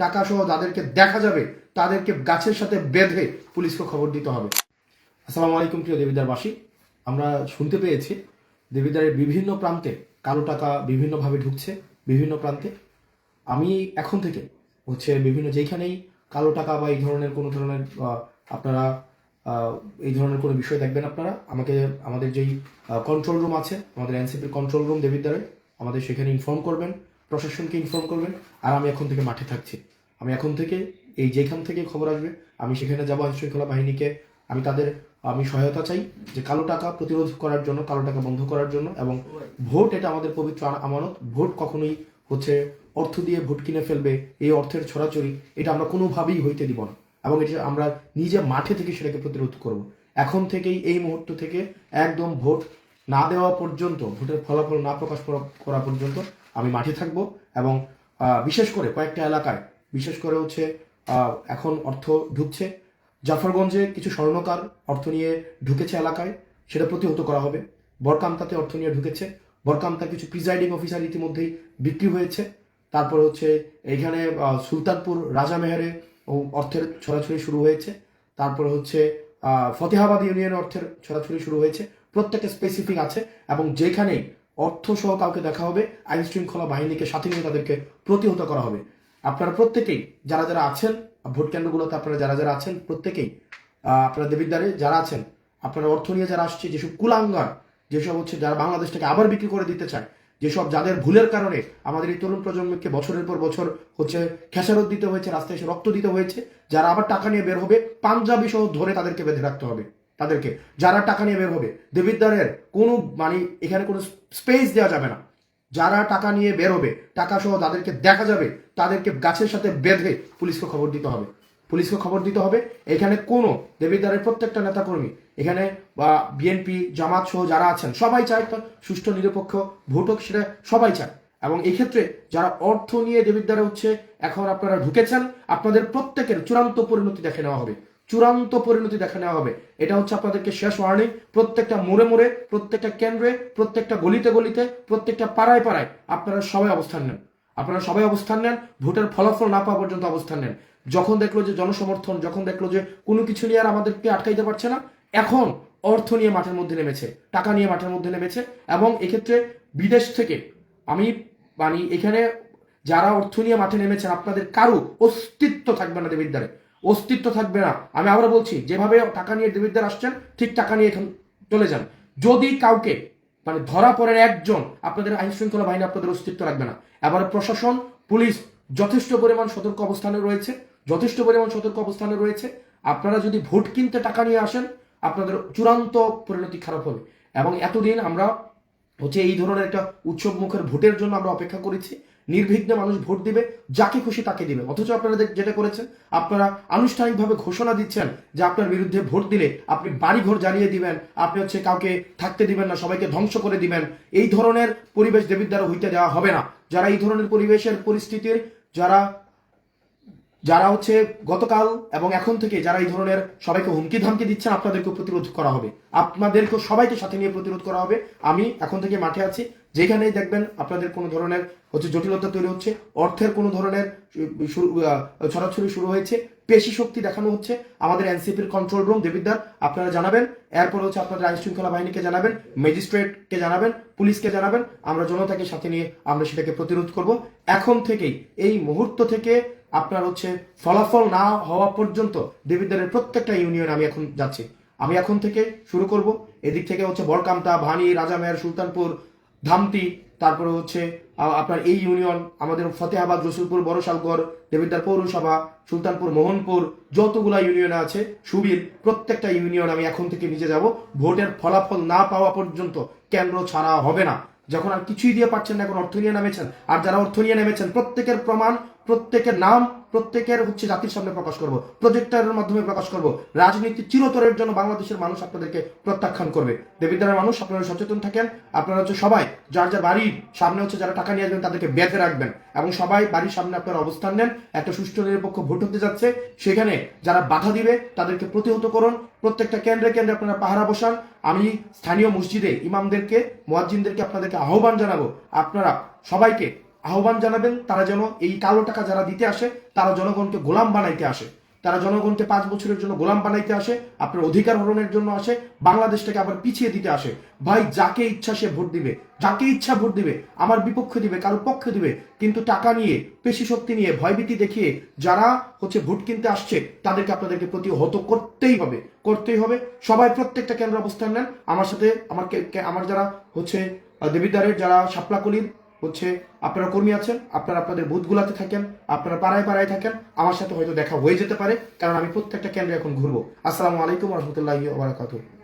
টাকা সহ যাদেরকে দেখা যাবে তাদেরকে গাছের সাথে বেঁধে পুলিশকে খবর দিতে হবে। আসসালামু আলাইকুম প্রিয় দেবিদ্বারবাসী, আমরা শুনতে পেয়েছি দেবিদ্বারের বিভিন্ন প্রান্তে কালো টাকা বিভিন্নভাবে ঢুকছে বিভিন্ন প্রান্তে। আমি এখন থেকে বিভিন্ন যেখানেই কালো টাকা বা এই ধরনের কোনো ধরনের আপনারা এই ধরনের কোনো বিষয় দেখবেন, আপনারা আমাদের যেই কন্ট্রোল রুম আছে, আমাদের এনসিপির কন্ট্রোল রুম দেবিদ্বারে, আমাদের সেখানে ইনফর্ম করবেন, প্রশাসনকে ইনফর্ম করবেন। আর আমি এখন থেকে মাঠে থাকছি। আমি এখন থেকে যেখান থেকে খবর আসবে আমি সেখানে যাবো। আইনশৃঙ্খলা বাহিনীকে আমি সহায়তা চাই যে কালো টাকা প্রতিরোধ করার জন্য, কালো টাকা বন্ধ করার জন্য। এবং ভোট এটা আমাদের পবিত্র আমানত। ভোট কখনোই অর্থ দিয়ে ভোট কিনে ফেলবে, এই অর্থের ছড়াছড়ি এটা আমরা কোনোভাবেই হইতে দিব না। এবং এটা আমরা নিজে মাঠে থেকে সেটাকে প্রতিরোধ করব। এখন থেকেই এই মুহূর্ত থেকে একদম ভোট না দেওয়া পর্যন্ত, ভোটের ফলাফল না প্রকাশ করা পর্যন্ত আমি মাঠে থাকব। এবং বিশেষ করে কয়েকটা এলাকায় বিশেষ করে এখন অর্থ ঢুকছে। জাফরগঞ্জে কিছু স্বর্ণকার অর্থ নিয়ে ঢুকেছে এলাকায়, সেটা প্রতিহত করা হবে। বরকামতাতে অর্থ নিয়ে ঢুকেছে, বরকামতার কিছু প্রিজাইডিং অফিসার ইতিমধ্যেই বিক্রি হয়েছে। তারপর এইখানে সুলতানপুর রাজামেহেরে অর্থের ছড়াছড়ি শুরু হয়েছে। তারপর ফতেহাবাদ ইউনিয়নে অর্থের ছড়াছড়ি শুরু হয়েছে। প্রত্যেকটা স্পেসিফিক আছে এবং যেখানেই অর্থ সহ কাউকে দেখা হবে আইন শৃঙ্খলা বাহিনীকে সাথে নিয়ে তাদেরকে প্রতিহত করা হবে। আপনারা প্রত্যেকেই যারা যারা আছেন ভোট কেন্দ্রগুলোতে, আপনারা যারা যারা আছেন প্রত্যেকেই আপনারা দেবিদ্বারে যারা আছেন, আপনারা অর্থ নিয়ে যারা আসছে, যেসব কুলাঙ্গার, যেসব যারা বাংলাদেশটাকে আবার বিক্রি করে দিতে চায়, যেসব যাদের ভুলের কারণে আমাদের এই তরুণ প্রজন্মকে বছরের পর বছর খেসারত দিতে হয়েছে, রাস্তায় এসে রক্ত দিতে হয়েছে, যারা আবার টাকা নিয়ে বের হবে পাঞ্জাবি সহ ধরে তাদেরকে বেঁধে রাখতে হবে। তাদেরকে যারা টাকা নিয়ে বের হবে, দেবিদ্বারের কোনো এখানে কোনো স্পেস দেওয়া যাবে না। যারা টাকা নিয়ে বের হবে, টাকা সহ যাদেরকে দেখা যাবে তাদেরকে গাছের সাথে বেঁধে পুলিশকে খবর দিতে হবে। পুলিশকে খবর দিতে হবে। এখানে কোনো দেবিদ্বারের প্রত্যেকটা নেতাকর্মী, এখানে বা বিএনপি জামাত সহ যারা আছেন সবাই চায় সুষ্ঠু নিরপেক্ষ ভোট হোক, সেটা সবাই চায়। এবং এই ক্ষেত্রে যারা অর্থ নিয়ে দেবিদ্বারে এখন আপনারা ঢুকেছেন, আপনাদের প্রত্যেকের চূড়ান্ত পরিণতি দেখে নেওয়া হবে। চূড়ান্ত পরিণতি দেখা নেওয়া হবে। এটা আপনাদেরকে শেষ ওয়ার্নিং। প্রত্যেকটা মোড়ে মোড়ে, প্রত্যেকটা কেন্দ্রে, প্রত্যেকটা গলিতে গলিতে, প্রত্যেকটা পাড়ায় পাড়ায় আপনারা সবাই অবস্থান নেন। আপনারা সবাই অবস্থান নেন, ভোটের ফলাফল না পাওয়া পর্যন্ত অবস্থান নেন। যখন দেখলো যে জনসমর্থন, যখন দেখলো যে কোনো কিছু নিয়ে আর আমাদেরকে আটকাইতে পারছে না, এখন অর্থ নিয়ে মাঠের মধ্যে নেমেছে, টাকা নিয়ে মাঠের মধ্যে নেমেছে। এবং এক্ষেত্রে বিদেশ থেকে এখানে যারা অর্থ নিয়ে মাঠে নেমেছেন, আপনাদের কারো অস্তিত্ব থাকবে না দেবিদ্বারে, অস্তিত্ব থাকবে না। আমি আবারও বলছি, যেভাবে টাকা নিয়ে দেবিদ্বার আসছেন ঠিক টাকা নিয়ে এখন চলে যান। যদি কাউকে ধরা পড়েন একজন, আপনাদের আইন শৃঙ্খলা বাহিনী আপনাদের অস্তিত্ব রাখবে না। এবার প্রশাসন, পুলিশ যথেষ্ট পরিমাণ সতর্ক অবস্থানে রয়েছে, যথেষ্ট পরিমাণ সতর্ক অবস্থানে রয়েছে। আপনারা যদি ভোট কিনতে টাকা নিয়ে আসেন, আপনাদের চূড়ান্ত পরিণতি খারাপ হবে। এবং এতদিন আমরা এই ধরনের একটা উৎসব মুখের ভোটের জন্য আমরা অপেক্ষা করেছি। নির্বিঘ্নে মানুষ ভোট দিবে, যাকে খুশি তাকে দিবে। অথচ আপনারা যেটা করেছেন, আপনারা আনুষ্ঠানিকভাবে ঘোষণা দিচ্ছেন যে আপনার বিরুদ্ধে ভোট দিলে আপনি বাড়িঘর জ্বালিয়ে দিবেন, আপনি কাউকে থাকতে দিবেন না, সবাইকে ধ্বংস করে দিবেন। এই ধরনের পরিবেশ দেবিদ্বারে হইতে দেওয়া হবে না। যারা এই ধরনের পরিবেশের পরিস্থিতির যারা গতকাল এবং এখন থেকে যারা এই ধরনের সবাইকে হুমকি ধামকি দিচ্ছেন, আপনাদেরকে প্রতিরোধ করা হবে। আপনাদেরকে সবাইকে সাথে নিয়ে প্রতিরোধ করা হবে। আমি এখন থেকে মাঠে আছি। যেখানেই দেখবেন আপনাদের কোনো ধরনের জটিলতা তৈরি হচ্ছে, অর্থের কোনো ধরনের ছড়াছড়ি শুরু হয়েছে, পেশি শক্তি দেখানো হচ্ছে, আমাদের এনসিপির কন্ট্রোল রুম দেবিদ্বার আপনারা জানাবেন। এরপর আপনাদের আইন শৃঙ্খলা বাহিনীকে জানাবেন, ম্যাজিস্ট্রেটকে জানাবেন, পুলিশকে জানাবেন। আমরা জনতাকে সাথে নিয়ে আমরা সেটাকে প্রতিরোধ করব। এখন থেকেই এই মুহূর্ত থেকে আপনার ফলাফল না হওয়া পর্যন্ত দেবিদ্বারের প্রত্যেকটা ইউনিয়ন আমি এখন যাচ্ছি। আমি এখন থেকে শুরু করব। এদিক থেকে বরকামতা, ভানি, রাজামেহের, সুলতানপুর, ধামতি, তারপরে আপনার এই ইউনিয়ন, আমাদের ফতেহাবাদ, রসুলপুর, বড়শালগড়, দেবিদ্বার পৌরসভা, সুলতানপুর, মোহনপুর, যতগুলা ইউনিয়ন আছে, সুবিল, প্রত্যেকটা ইউনিয়ন আমি এখন থেকে নিজে যাব। ভোটের ফলাফল না পাওয়া পর্যন্ত কেন্দ্র ছাড়া হবে না। যখন আর কিছুই দিয়ে পাচ্ছেন না, এখন অর্থ নিয়ে নেমেছেন। আর যারা অর্থ নিয়ে নেমেছেন প্রত্যেকের প্রমাণ, প্রত্যেকের নাম, প্রত্যেকের জাতির সামনে প্রকাশ করব, প্রজেক্টরের মাধ্যমে প্রকাশ করব। রাজনীতি চিরতরের জন্য বাংলাদেশের মানুষ আপনাদেরকে প্রত্যাখ্যান করবে। দেবিদ্বারের মানুষ আপনারা সচেতন থাকেন। আপনারা সবাই যার যার বাড়ির সামনে যারা টাকা নিয়ে আসবেন তাদেরকে বেঁধে রাখবেন। এবং সবাই বাড়ির সামনে আপনারা অবস্থান নেন। একটা সুষ্ঠু নিরপেক্ষ ভোট হতে যাচ্ছে, সেখানে যারা বাধা দিবে তাদেরকে প্রতিহত করুন। প্রত্যেকটা কেন্দ্রে কেন্দ্রে আপনারা পাহারা বসান। আমি স্থানীয় মসজিদে ইমামদেরকে, মুয়াজ্জিনদেরকে আপনাদেরকে আহ্বান জানাবো, আপনারা সবাইকে আহ্বান জানাবেন তারা যেন এই কালো টাকা যারা দিতে আসে তারা জনগণকে গোলাম বানাইতে আসে, তারা জনগণকে 5 বছরের জন্য গোলাম বানাইতে আসে, আপনার অধিকার হরণের জন্য আসে, বাংলাদেশটাকে আবার পিছিয়ে দিতে আসে। ভাই যাকে ইচ্ছা সে ভোট দিবে, যাকে ইচ্ছা ভোট দিবে, আমার বিপক্ষে দিবে, কারোর পক্ষে দিবে, কিন্তু টাকা নিয়ে, পেশি শক্তি নিয়ে, ভয়ভীতি দেখিয়ে যারা ভোট কিনতে আসছে তাদেরকে আপনাদেরকে প্রতিহত করতেই হবে, করতেই হবে। সবাই প্রত্যেকটা কেন্দ্র অবস্থান নেন আমার সাথে। আমার যারা দেবিদ্বারের যারা শাপলাকলির আপনারা কর্মী আছেন, আপনারা আপনাদের বুথগুলাতে থাকেন, আপনারা পাড়ায় পাড়ায় থাকেন, আমার সাথে হয়তো দেখা হয়ে যেতে পারে, কারণ আমি প্রত্যেকটা কেন্দ্রে এখন ঘুরবো। আসসালামু আলাইকুম রহমতুল্লাহি ওয়া বারাকাতুহু।